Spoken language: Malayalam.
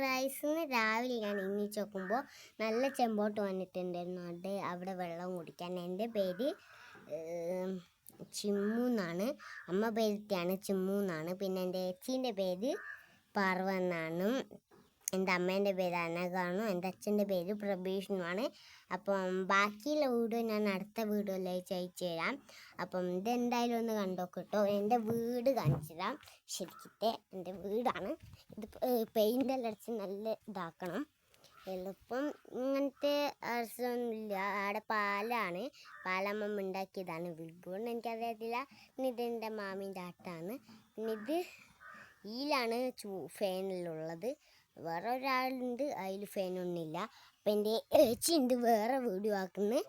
റൈസിന് രാവിലെ ഞാൻ എണീച്ച് നോക്കുമ്പോൾ നല്ല ചെമ്പോട്ട് വന്നിട്ടുണ്ടായിരുന്നു. അവിടെ വെള്ളം കുടിക്കാൻ. എൻ്റെ പേര് ചിമ്മു എന്നാണ്. അമ്മ പേരിട്ടാണ് ചിമ്മു എന്നാണ്. പിന്നെ എൻ്റെ ഏച്ചീൻ്റെ പേര് പാർവ എന്നാണ്. എൻ്റെ അമ്മേൻ്റെ പേര് അനഘാണു. എൻ്റെ അച്ഛൻ്റെ പേര് പ്രഭീഷനുമാണ്. അപ്പം ബാക്കിയുള്ള വീഡിയോ ഞാൻ അടുത്ത വീഡിയോയിൽ അയച്ചു തരാം. അപ്പം ഇതെന്തായാലും ഒന്ന് കണ്ടോക്കിട്ടോ. എൻ്റെ വീട് കാണിച്ചു തരാം. ശരിക്കത്തെ എൻ്റെ വീടാണ് ഇത്. പെയിൻ്റെല്ലാം അടിച്ച് നല്ല ഇതാക്കണം. എളുപ്പം ഇങ്ങനത്തെ അരസൊന്നുമില്ല. അവിടെ പാലാണ്. പാലമ്മ ഉണ്ടാക്കിയതാണ്. വീടുകൊണ്ട് എനിക്കറിയത്തില്ല. പിന്നെ ഇതെൻ്റെ മാമീൻ്റെ ആട്ടാണ്. പിന്നെ ഇത് ഈലാണ് ഫാനിലുള്ളത്. വേറെ ഒരാളുണ്ട്, അതിൽ ഫാനൊന്നുമില്ല. അപ്പം എൻ്റെ ഏച്ചിയുണ്ട് വേറെ വീഡിയോ ആക്കുന്നത്.